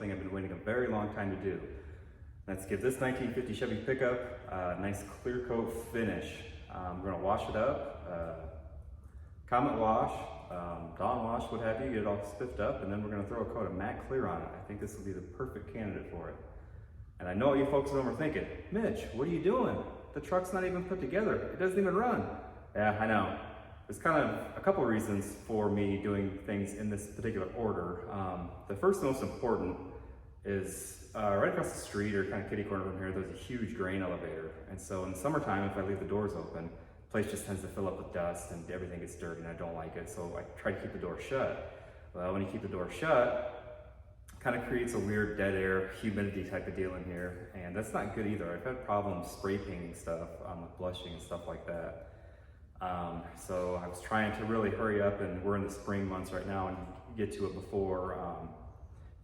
something I've been waiting a very long time to do. Let's give this 1950 Chevy pickup a nice clear coat finish. We're gonna wash it up, Comet wash, Dawn wash, what have you, get it all spiffed up, and then we're gonna throw a coat of matte clear on it. I think this will be the perfect candidate for it. And I know what you folks at home are thinking, Mitch, what are you doing? The truck's not even put together. It doesn't even run. Yeah, I know. There's kind of a couple reasons for me doing things in this particular order. The first and most important is right across the street, or kind of kitty corner from here, there's a huge grain elevator. And so in the summertime, if I leave the doors open, the place just tends to fill up with dust and everything gets dirty and I don't like it. So I try to keep the door shut. Well, when you keep the door shut, it kind of creates a weird dead air, humidity type of deal in here. And that's not good either. I've had problems spray painting stuff with blushing and stuff like that. So I was trying to really hurry up, and we're in the spring months right now and get to it before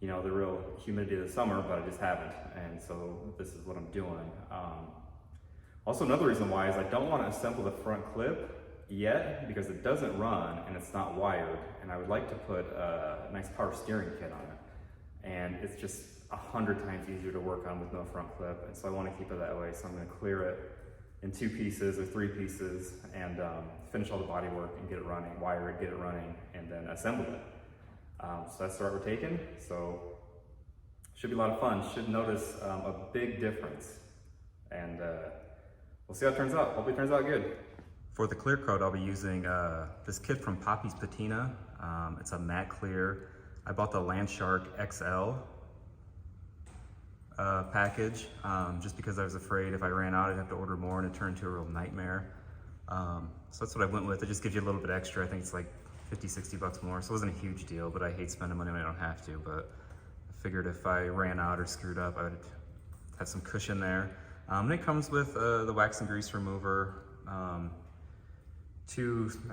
you know, the real humidity of the summer, but I just haven't. And so this is what I'm doing. Also, another reason why is I don't want to assemble the front clip yet because it doesn't run and it's not wired. And I would like to put a nice power steering kit on it. And it's just 100 times easier to work on with no front clip. And so I want to keep it that way. So I'm going to clear it in 2 pieces or 3 pieces and finish all the body work and get it running, wire it, get it running, and then assemble it. So that's the route we're taking. So should be a lot of fun. Should notice a big difference. And we'll see how it turns out. Hopefully it turns out good. For the clear coat, I'll be using this kit from Poppy's Patina. It's a matte clear. I bought the Landshark XL package just because I was afraid if I ran out I'd have to order more and it turned into a real nightmare. So that's what I went with. It just gives you a little bit extra. I think it's like 50-60 bucks more, so it wasn't a huge deal, but I hate spending money when I don't have to. But I figured if I ran out or screwed up, I would have some cushion there. And it comes with the wax and grease remover, I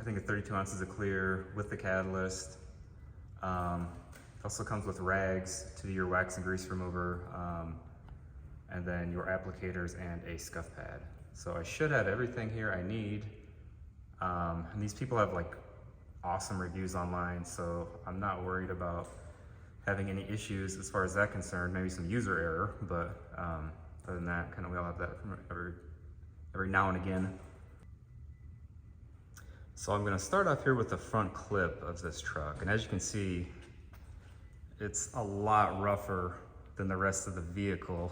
think 32 ounces of clear with the catalyst. It also comes with rags to do your wax and grease remover, and then your applicators and a scuff pad. So I should have everything here I need. And these people have like awesome reviews online, so I'm not worried about having any issues as far as that concerned. Maybe some user error, but other than that, kind of we all have that from every now and again. So I'm gonna start off here with the front clip of this truck. And as you can see, it's a lot rougher than the rest of the vehicle.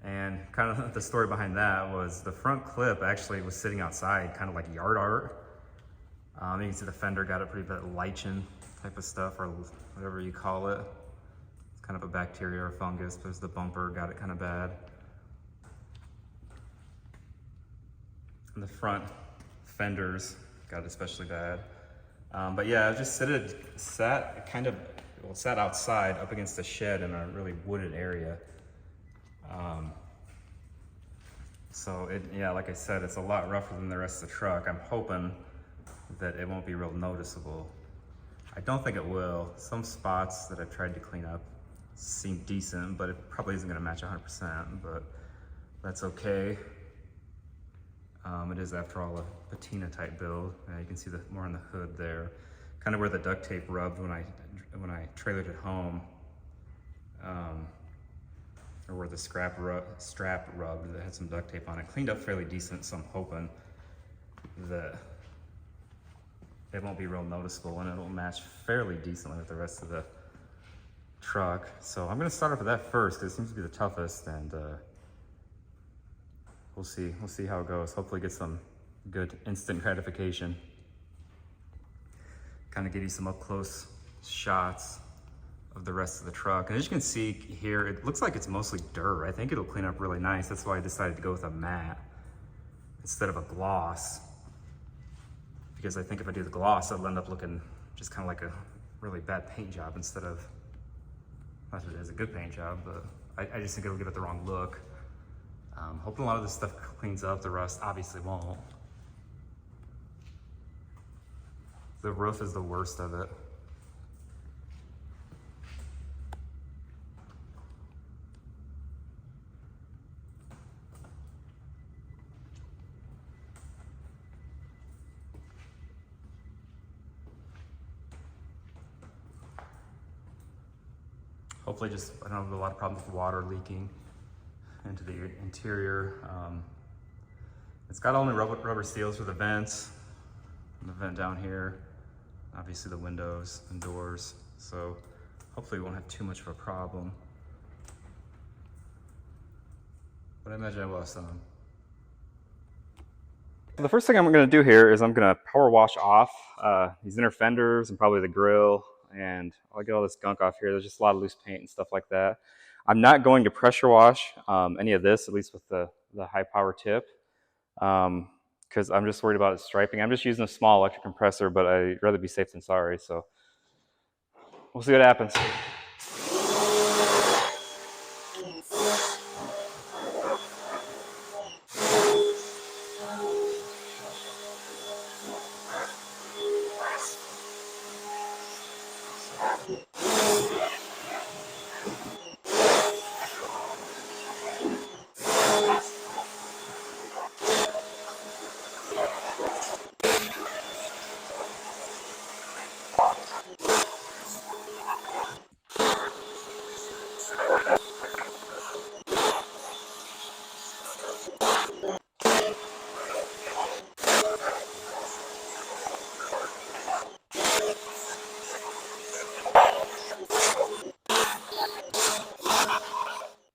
And kind of the story behind that was the front clip actually was sitting outside, kind of like yard art. You can see the fender got a pretty bad lichen type of stuff, or whatever you call it. It's kind of a bacteria or fungus. There's the bumper, got it kind of bad. And the front fenders got it especially bad. But yeah, it just sat outside up against the shed in a really wooded area. So yeah, like I said, it's a lot rougher than the rest of the truck. I'm hoping that it won't be real noticeable. I don't think it will. Some spots that I've tried to clean up seem decent, but it probably isn't gonna match 100%, but that's okay. It is, after all, a patina type build. You can see more on the hood there. Kind of where the duct tape rubbed when I trailered it home, or where the strap rubbed that had some duct tape on it. Cleaned up fairly decent, so I'm hoping that it won't be real noticeable and it'll match fairly decently with the rest of the truck. So I'm gonna start off with that first because it seems to be the toughest, and we'll see how it goes. Hopefully get some good instant gratification. Kind of give you some up close shots of the rest of the truck. And as you can see here, it looks like it's mostly dirt. I think it'll clean up really nice. That's why I decided to go with a matte instead of a gloss, because I think if I do the gloss, it'll end up looking just kind of like a really bad paint job instead of, not that it is a good paint job, but I just think it'll give it the wrong look. Hoping a lot of this stuff cleans up. The rust obviously won't. The roof is the worst of it. Hopefully I don't have a lot of problems with water leaking into the interior. It's got only rubber seals for the vents, and the vent down here, obviously the windows and doors. So hopefully we won't have too much of a problem. But I imagine I will have some. The first thing I'm going to do here is I'm going to power wash off these inner fenders and probably the grill, and I'll get all this gunk off here. There's just a lot of loose paint and stuff like that. I'm not going to pressure wash any of this, at least with the high power tip, because I'm just worried about it striping. I'm just using a small electric compressor, but I'd rather be safe than sorry, so we'll see what happens.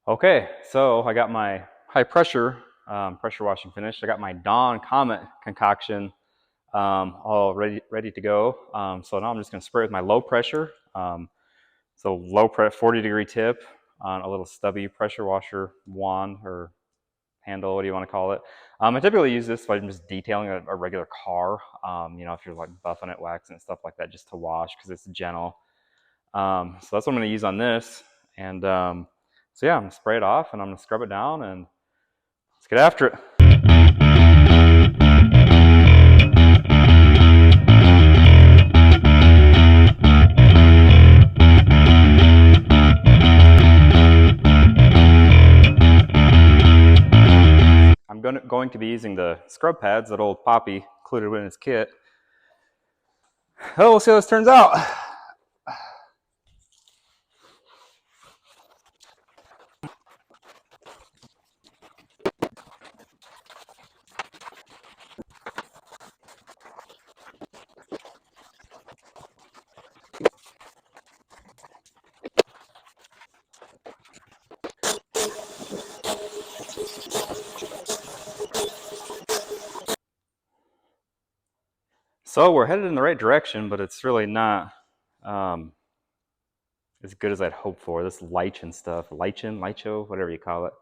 Okay, so I got my high pressure pressure washing finished. I got my Dawn Comet concoction all ready to go. So now I'm just going to spray with my low pressure. So low 40-degree tip on a little stubby pressure washer wand or handle, what do you want to call it? I typically use this if I'm just detailing a regular car. You know, if you're like buffing it, waxing it, stuff like that, just to wash because it's gentle. So that's what I'm going to use on this. And so yeah, I'm going to spray it off and I'm going to scrub it down and let's get after it. I'm going to be using the scrub pads that old Poppy included in his kit. Oh, we'll see how this turns out. So we're headed in the right direction, but it's really not as good as I'd hoped for. This lichen stuff, licho, whatever you call it,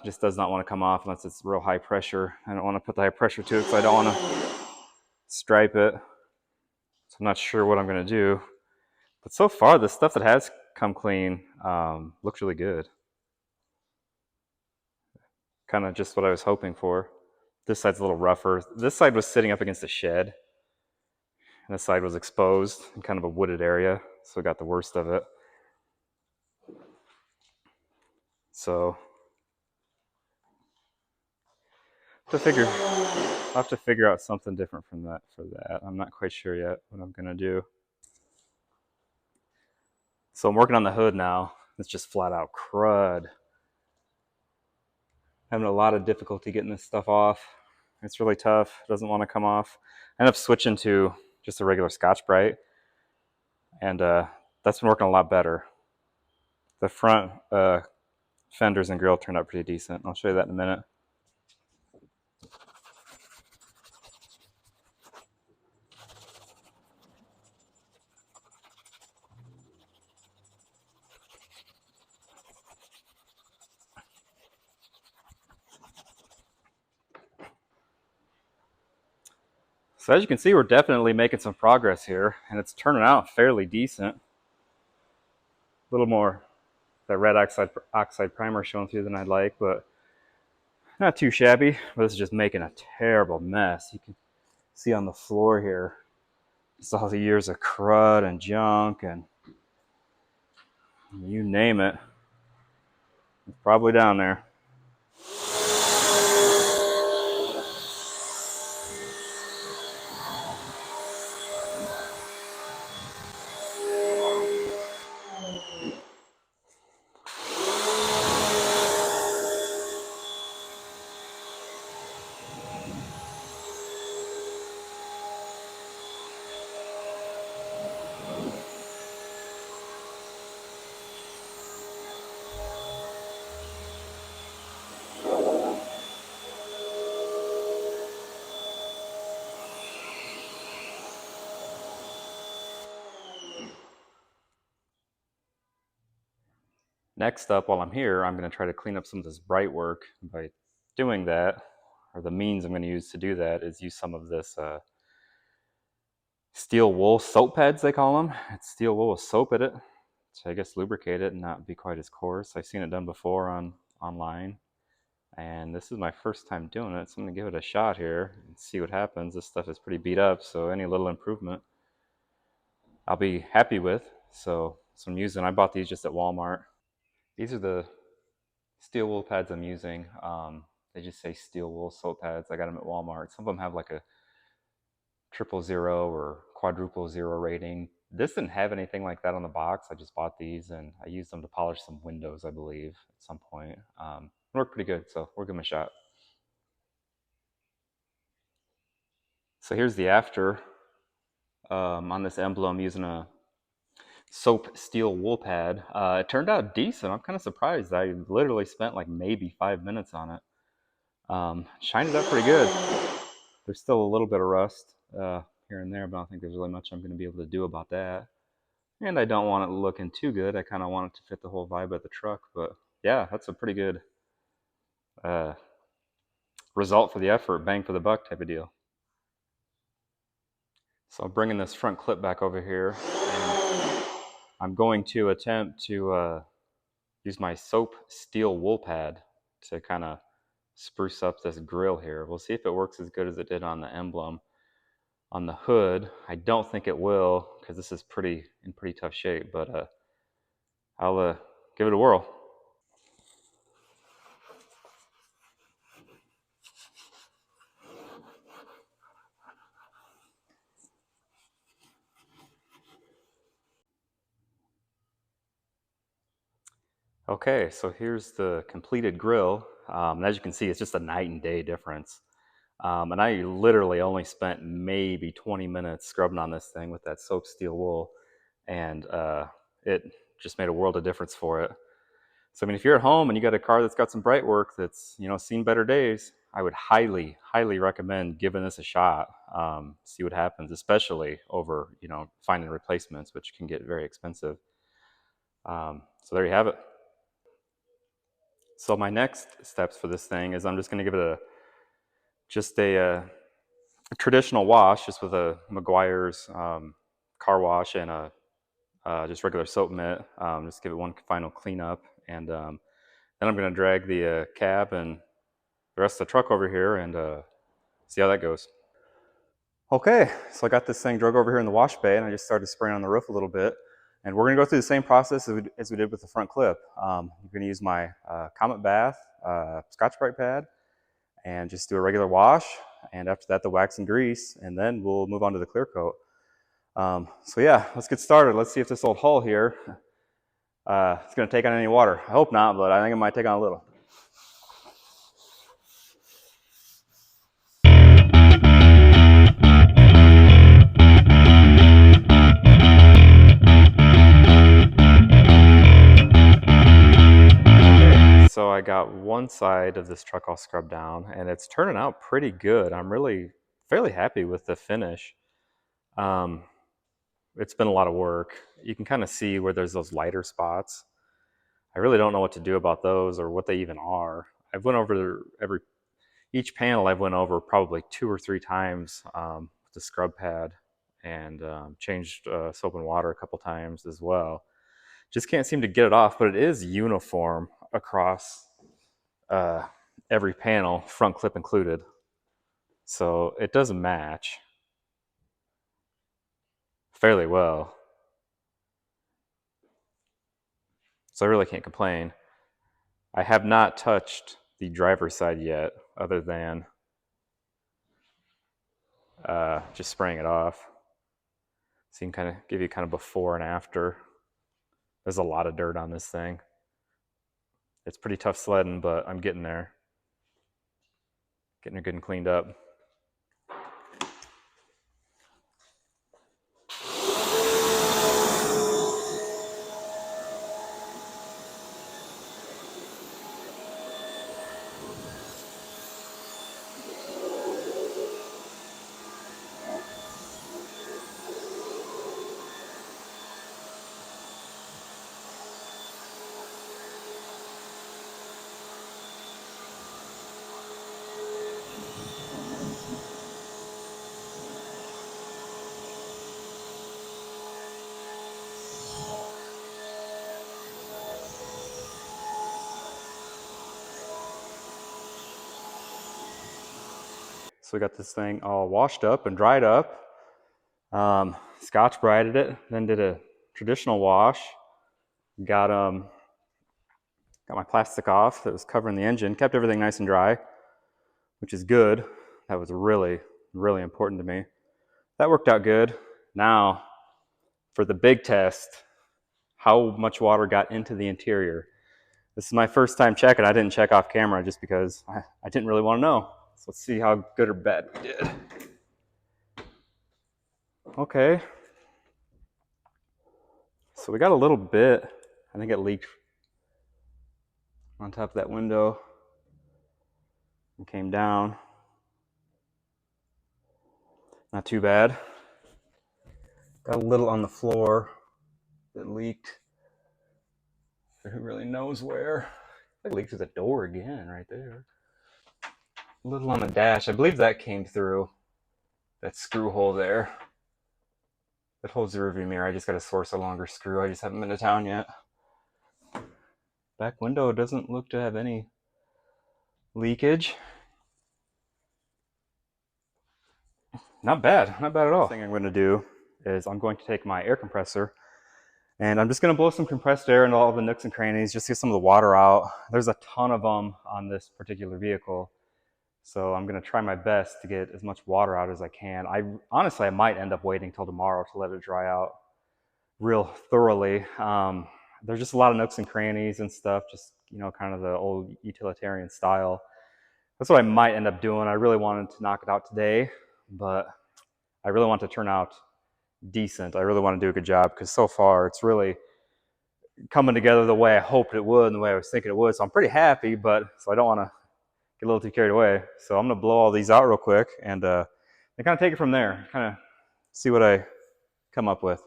just does not want to come off unless it's real high pressure. I don't want to put the high pressure to it because I don't want to stripe it. So I'm not sure what I'm going to do. But so far, the stuff that has come clean looks really good. Kind of just what I was hoping for. This side's a little rougher. This side was sitting up against a shed. And this side was exposed in kind of a wooded area. So it got the worst of it. So I'll have to figure out something different from that for that. I'm not quite sure yet what I'm gonna do. So I'm working on the hood now. It's just flat out crud. Having a lot of difficulty getting this stuff off. It's really tough. It doesn't want to come off. I end up switching to just a regular Scotch-Brite, and that's been working a lot better. The front fenders and grill turned out pretty decent. I'll show you that in a minute. So as you can see, we're definitely making some progress here, and it's turning out fairly decent. A little more that red oxide primer showing through than I'd like, but not too shabby. But this is just making a terrible mess. You can see on the floor here, just all the years of crud and junk and you name it. It's probably down there. Next up, while I'm here, I'm going to try to clean up some of this bright work. By doing that, or the means I'm going to use to do that, is use some of this steel wool soap pads, they call them. It's steel wool with soap in it to, I guess, lubricate it and not be quite as coarse. I've seen it done before online, and this is my first time doing it, so I'm going to give it a shot here and see what happens. This stuff is pretty beat up, so any little improvement I'll be happy with. So I'm using, I bought these just at Walmart. These are the steel wool pads I'm using. They just say steel wool soap pads. I got them at Walmart. Some of them have like a 000 or quadruple zero rating. This didn't have anything like that on the box. I just bought these and I used them to polish some windows, I believe, at some point. It worked pretty good, so we'll give them a shot. So here's the after. On this emblem, using a soap steel wool pad. It turned out decent. I'm kind of surprised. I literally spent like maybe 5 minutes on it. Shined it up pretty good. There's still a little bit of rust here and there, but I don't think there's really much I'm going to be able to do about that. And I don't want it looking too good. I kind of want it to fit the whole vibe of the truck. But yeah, that's a pretty good result for the effort, bang for the buck type of deal. So I'm bringing this front clip back over here, and I'm going to attempt to use my soap steel wool pad to kind of spruce up this grill here. We'll see if it works as good as it did on the emblem. On the hood, I don't think it will because this is in pretty tough shape, but I'll give it a whirl. Okay, so here's the completed grill. And as you can see, it's just a night and day difference. And I literally only spent maybe 20 minutes scrubbing on this thing with that soap steel wool, and it just made a world of difference for it. So I mean, if you're at home and you got a car that's got some bright work that's seen better days, I would highly, highly recommend giving this a shot. See what happens, especially over finding replacements, which can get very expensive. So there you have it. So my next steps for this thing is I'm just going to give it just a traditional wash, just with a Meguiar's car wash and a just regular soap mitt. Just give it one final cleanup, and then I'm going to drag the cab and the rest of the truck over here and see how that goes. Okay, so I got this thing drug over here in the wash bay, and I just started spraying on the roof a little bit. And we're going to go through the same process as we did with the front clip. I'm going to use my Comet Bath Scotch-Brite pad and just do a regular wash. And after that, the wax and grease, and then we'll move on to the clear coat. So yeah, let's get started. Let's see if this old hull here is going to take on any water. I hope not, but I think it might take on a little. So I got one side of this truck all scrubbed down, and it's turning out pretty good. I'm really fairly happy with the finish. It's been a lot of work. You can kind of see where there's those lighter spots. I really don't know what to do about those or what they even are. I've went over each panel. I've went over probably 2 or 3 times with the scrub pad, and changed soap and water a couple times as well. Just can't seem to get it off, but it is uniform across every panel, front clip included. So it does match fairly well. So I really can't complain. I have not touched the driver's side yet, other than just spraying it off. So you can kind of give you kind of before and after. There's a lot of dirt on this thing. It's pretty tough sledding, but I'm getting there. Getting it good and cleaned up. So we got this thing all washed up and dried up. Scotch brighted it, then did a traditional wash. Got my plastic off that was covering the engine, kept everything nice and dry, which is good. That was really, really important to me. That worked out good. Now, for the big test, how much water got into the interior. This is my first time checking. I didn't check off camera just because I didn't really want to know. So let's see how good or bad we did. Okay. So we got a little bit. I think it leaked on top of that window and came down. Not too bad. Got a little on the floor that leaked. Who really knows where? It leaked through the door again right there. A little on the dash. I believe that came through that screw hole there. That holds the rearview mirror. I just got to source a longer screw. I just haven't been to town yet. Back window doesn't look to have any leakage. Not bad. Not bad at all. The thing I'm going to do is I'm going to take my air compressor and I'm just going to blow some compressed air into all the nooks and crannies, just to get some of the water out. There's a ton of them on this particular vehicle. So I'm going to try my best to get as much water out as I can. Honestly, I might end up waiting till tomorrow to let it dry out real thoroughly. There's just a lot of nooks and crannies and stuff, just, kind of the old utilitarian style. That's what I might end up doing. I really wanted to knock it out today, but I really want to turn out decent. I really want to do a good job because so far it's really coming together the way I hoped it would and the way I was thinking it would. So I'm pretty happy, but so I don't want to get a little too carried away. So I'm going to blow all these out real quick and kind of take it from there, kind of see what I come up with.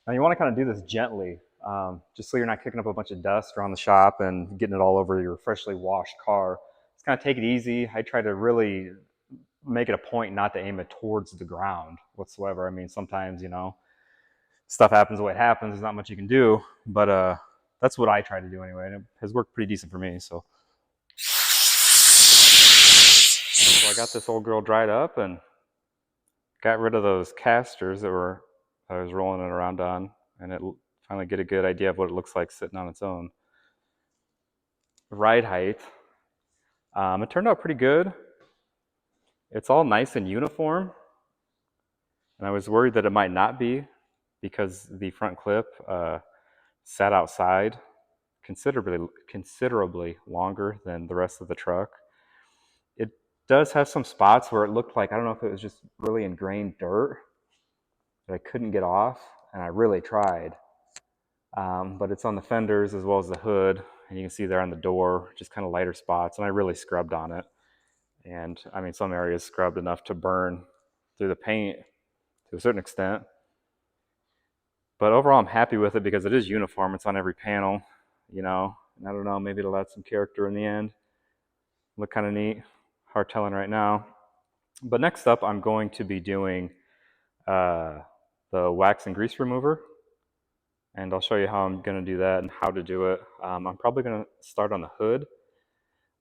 Now you want to kind of do this gently, just so you're not kicking up a bunch of dust around the shop and getting it all over your freshly washed car. Just kind of take it easy. I try to really make it a point not to aim it towards the ground whatsoever. I mean, sometimes, stuff happens the way it happens. There's not much you can do, but that's what I try to do anyway, and it has worked pretty decent for me. So I got this old girl dried up and got rid of those casters that I was rolling it around on, and it finally get a good idea of what it looks like sitting on its own. Ride height. It turned out pretty good. It's all nice and uniform, and I was worried that it might not be because the front clip sat outside considerably longer than the rest of the truck. It does have some spots where it looked like, I don't know if it was just really ingrained dirt that I couldn't get off, and I really tried. But it's on the fenders as well as the hood, and you can see there on the door, just kind of lighter spots, and I really scrubbed on it. And I mean, some areas scrubbed enough to burn through the paint to a certain extent. But overall, I'm happy with it because it is uniform. It's on every panel, and I don't know, maybe it'll add some character in the end. Look kind of neat. Hard telling right now. But next up, I'm going to be doing the wax and grease remover. And I'll show you how I'm going to do that and how to do it. I'm probably going to start on the hood.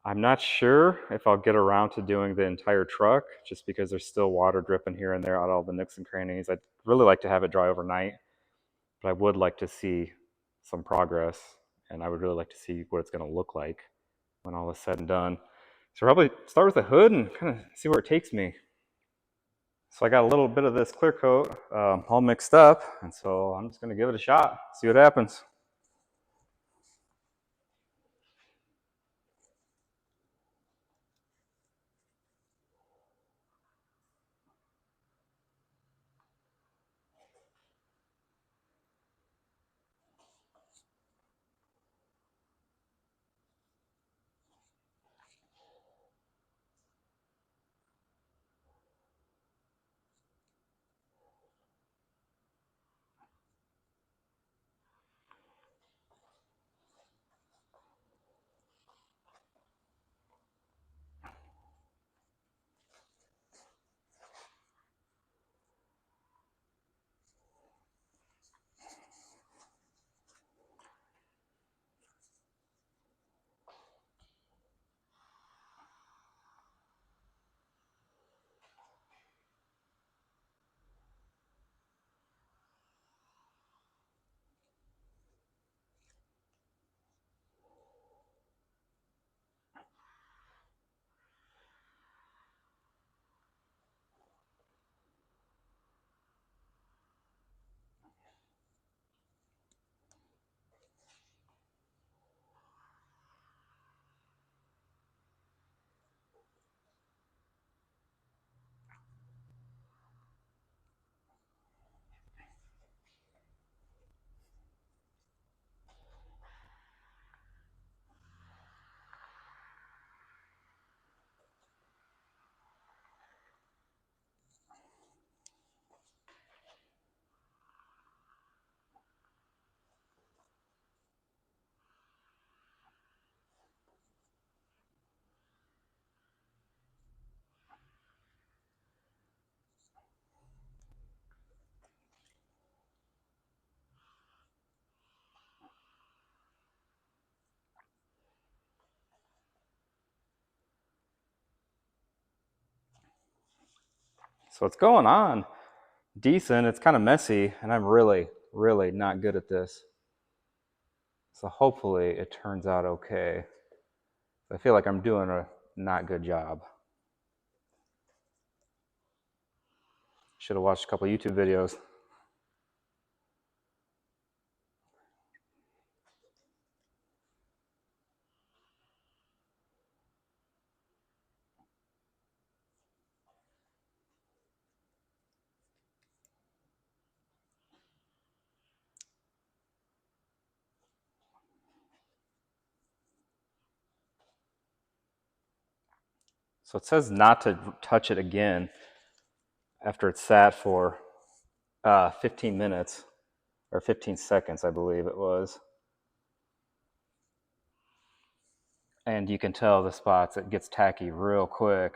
I'm not sure if I'll get around to doing the entire truck just because there's still water dripping here and there out of all the nooks and crannies. I'd really like to have it dry overnight, but I would like to see some progress, and I would really like to see what it's going to look like when all is said and done. So probably start with the hood and kind of see where it takes me. So I got a little bit of this clear coat all mixed up, and so I'm just going to give it a shot, see what happens. So it's going on decent. It's kind of messy, and I'm really, really not good at this. So hopefully it turns out okay. I feel like I'm doing a not good job. Should have watched a couple YouTube videos. So it says not to touch it again after it's sat for 15 minutes or 15 seconds, I believe it was. And you can tell the spots, it gets tacky real quick.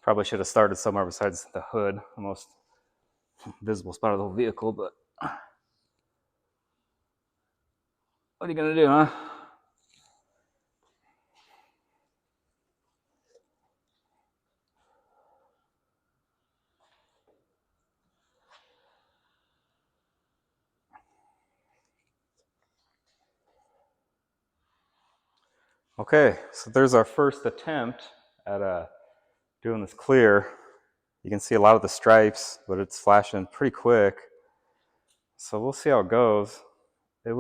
Probably should have started somewhere besides the hood, the most visible spot of the whole vehicle, but what are you gonna do, huh? Okay, so there's our first attempt at doing this clear. You can see a lot of the stripes, but it's flashing pretty quick. So we'll see how it goes. It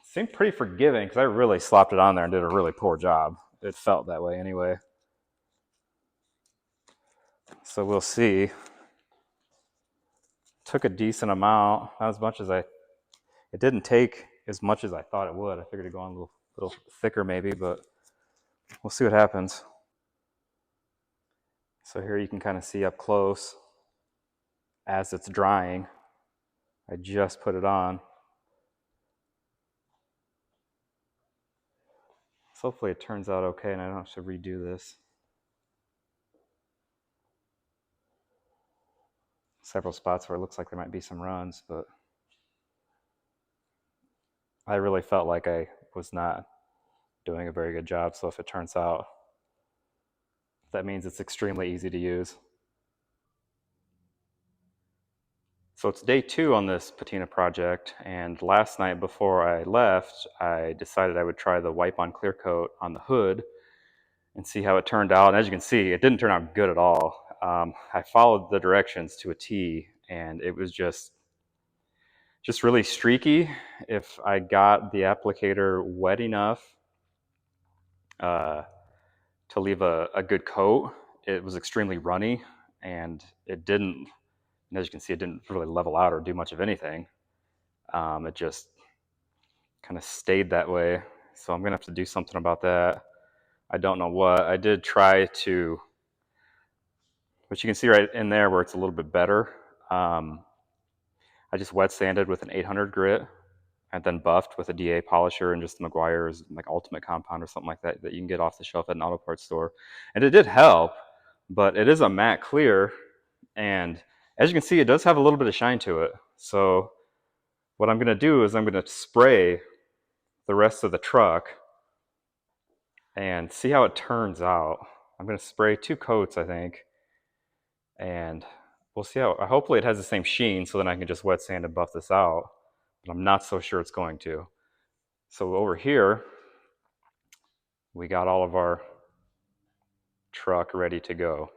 seemed pretty forgiving because I really slopped it on there and did a really poor job. It felt that way anyway. So we'll see. Took a decent amount, not as much as it didn't take as much as I thought it would. I figured it'd go on a little thicker maybe, but we'll see what happens. So here you can kind of see up close as it's drying. I just put it on. So hopefully it turns out okay and I don't have to redo this. Several spots where it looks like there might be some runs, but I really felt like I was not doing a very good job. So if it turns out, that means it's extremely easy to use. So it's day 2 on this patina project, and last night before I left, I decided I would try the wipe on clear coat on the hood and see how it turned out. And as you can see, it didn't turn out good at all. I followed the directions to a T, and it was just really streaky. If I got the applicator wet enough to leave a good coat, it was extremely runny, and it didn't, and as you can see, it didn't really level out or do much of anything. It just kind of stayed that way. So I'm gonna have to do something about that. I don't know what. I did try to, but you can see right in there where it's a little bit better. I just wet sanded with an 800 grit and then buffed with a DA polisher and just the Meguiar's like ultimate compound or something like that that you can get off the shelf at an auto parts store. And it did help, but it is a matte clear, and as you can see, it does have a little bit of shine to it. So what I'm gonna do is I'm gonna spray the rest of the truck and see how it turns out. I'm gonna spray 2 coats, I think, and we'll see how, hopefully it has the same sheen so then I can just wet sand and buff this out, but I'm not so sure it's going to. So over here, we got all of our truck ready to go.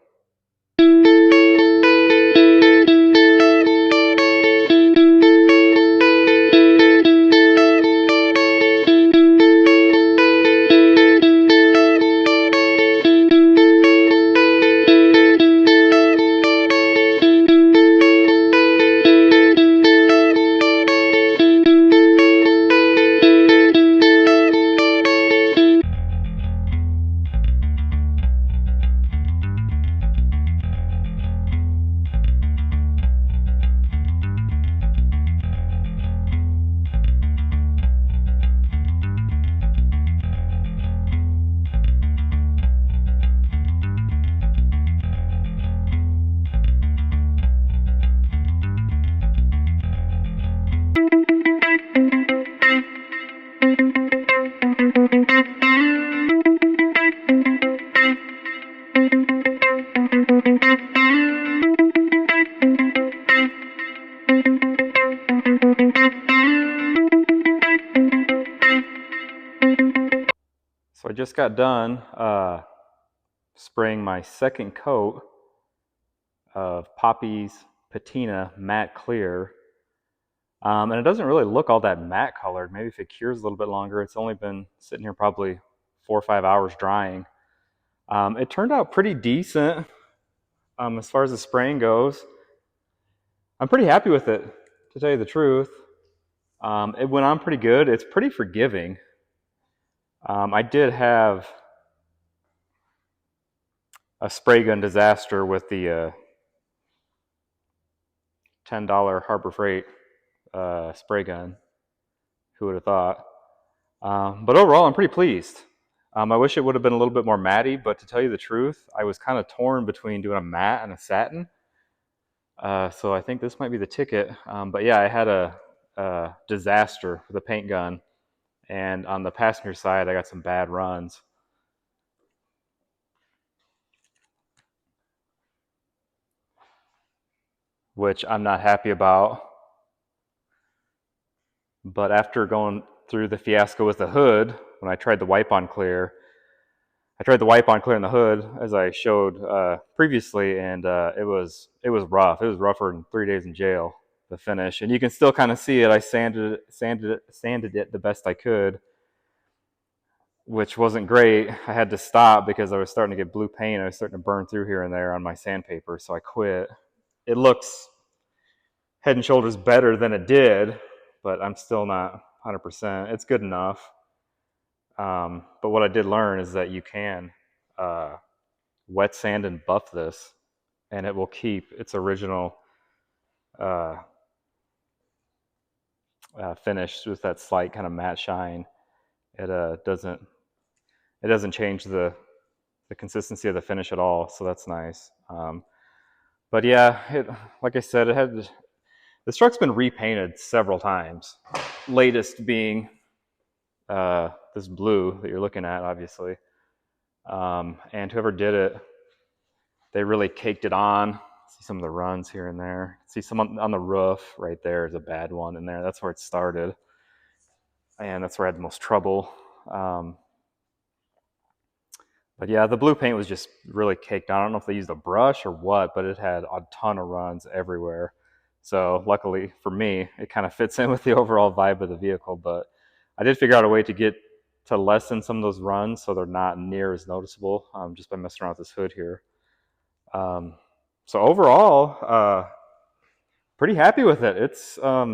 just got done spraying my second coat of Poppy's Patina Matte Clear. And it doesn't really look all that matte colored. Maybe if it cures a little bit longer. It's only been sitting here probably 4 or 5 hours drying. It turned out pretty decent as far as the spraying goes. I'm pretty happy with it, to tell you the truth. It went on pretty good. It's pretty forgiving. I did have a spray gun disaster with the $10 Harbor Freight spray gun. Who would have thought? But overall, I'm pretty pleased. I wish it would have been a little bit more matty, but to tell you the truth, I was kind of torn between doing a matte and a satin. So I think this might be the ticket. But yeah, I had a disaster with a paint gun. And on the passenger side, I got some bad runs. Which I'm not happy about. But after going through the fiasco with the hood, when I tried the wipe-on clear, in the hood, as I showed previously, and it was rough. It was rougher than 3 days in jail, the finish. And you can still kind of see it. I sanded it the best I could, which wasn't great. I had to stop because I was starting to get blue paint. I was starting to burn through here and there on my sandpaper, so I quit. It looks head and shoulders better than it did, but I'm still not 100%. It's good enough. But what I did learn is that you can wet sand and buff this, and it will keep its original finish with that slight kind of matte shine. It doesn't change the consistency of the finish at all, so that's nice. But yeah, like I said, this truck's been repainted several times. Latest being this blue that you're looking at, obviously. And whoever did it, they really caked it on. See some of the runs here and there. See some on the roof right there is a bad one in there. That's where it started. And that's where I had the most trouble. But yeah, the blue paint was just really caked on. I don't know if they used a brush or what, but it had a ton of runs everywhere. So luckily for me, it kind of fits in with the overall vibe of the vehicle. But I did figure out a way to lessen some of those runs so they're not near as noticeable just by messing around with this hood here. So overall, pretty happy with it. It's, a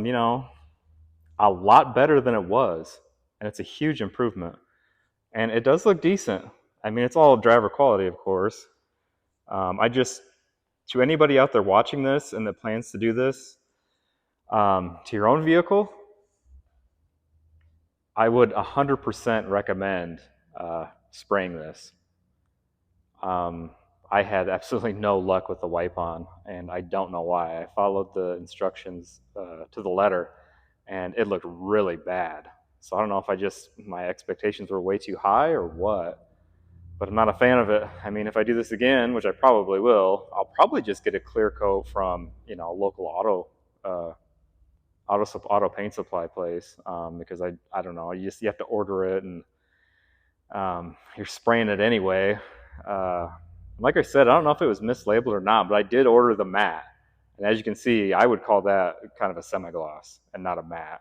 lot better than it was. And it's a huge improvement. And it does look decent. I mean, it's all driver quality, of course. To anybody out there watching this and that plans to do this to your own vehicle, I would 100% recommend spraying this. I had absolutely no luck with the wipe-on, and I don't know why. I followed the instructions to the letter, and it looked really bad. So I don't know if my expectations were way too high or what, but I'm not a fan of it. I mean, if I do this again, which I probably will, I'll probably just get a clear coat from, a local auto paint supply place, because I don't know, you have to order it, and you're spraying it anyway. Like I said, I don't know if it was mislabeled or not, but I did order the matte. And as you can see, I would call that kind of a semi-gloss and not a matte.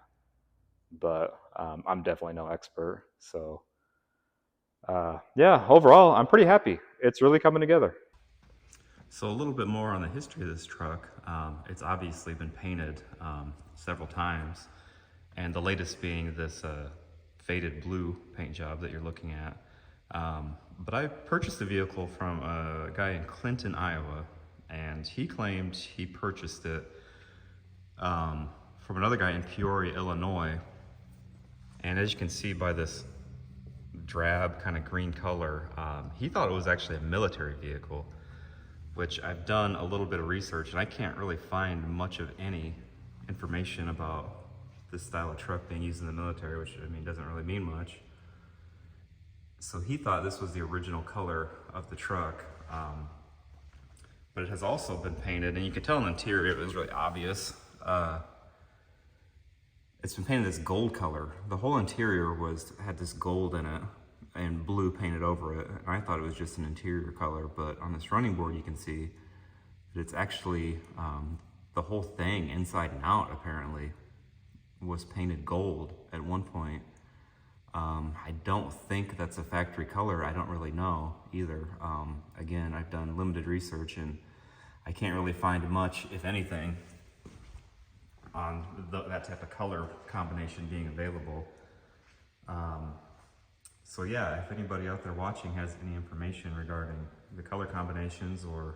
But I'm definitely no expert. So yeah, overall, I'm pretty happy. It's really coming together. So a little bit more on the history of this truck. It's obviously been painted several times. And the latest being this faded blue paint job that you're looking at. But I purchased the vehicle from a guy in Clinton, Iowa, and he claimed he purchased it from another guy in Peoria, Illinois. And as you can see by this drab kind of green color, he thought it was actually a military vehicle, which I've done a little bit of research, and I can't really find much of any information about this style of truck being used in the military, which, I mean, doesn't really mean much. So he thought this was the original color of the truck, but it has also been painted, and you can tell in the interior, it was really obvious. It's been painted this gold color. The whole interior had this gold in it, and blue painted over it. And I thought it was just an interior color, but on this running board you can see that it's actually the whole thing inside and out apparently was painted gold at one point. I don't think that's a factory color. I don't really know either. Again, I've done limited research and I can't really find much, if anything, on that type of color combination being available. So yeah, if anybody out there watching has any information regarding the color combinations or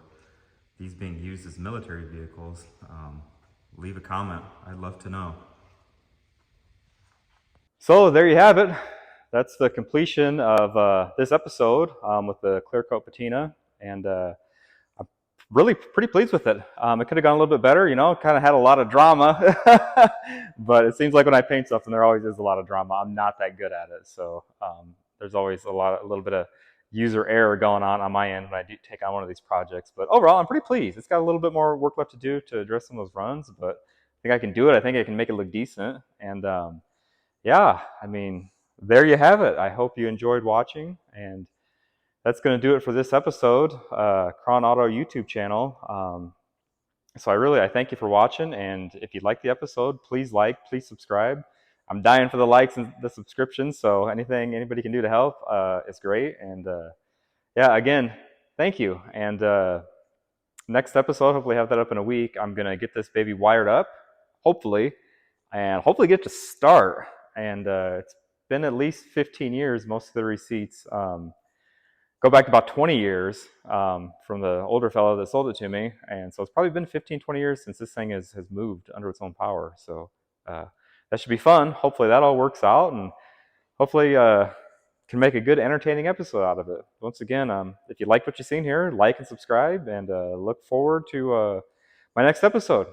these being used as military vehicles, leave a comment. I'd love to know. So there you have it. That's the completion of this episode with the clear coat patina, and I'm really pretty pleased with it. It could have gone a little bit better, you know, kind of had a lot of drama, but it seems like when I paint something, there always is a lot of drama. I'm not that good at it, so there's always a little bit of user error going on my end when I do take on one of these projects. But overall, I'm pretty pleased. It's got a little bit more work left to do to address some of those runs, but I think I can do it. I think I can make it look decent, and yeah, I mean, there you have it. I hope you enjoyed watching, and that's going to do it for this episode, Cron Auto YouTube channel. So I thank you for watching, and if you like the episode, please please subscribe. I'm dying for the likes and the subscriptions, so anything anybody can do to help is great. And yeah, again, thank you. And next episode, hopefully have that up in a week. I'm going to get this baby wired up, hopefully, and hopefully get to start. And it's been at least 15 years. Most of the receipts go back to about 20 years from the older fellow that sold it to me. And so it's probably been 15, 20 years since this thing has moved under its own power. So that should be fun. Hopefully that all works out, and hopefully can make a good, entertaining episode out of it. Once again, if you like what you've seen here, like and subscribe, and look forward to my next episode.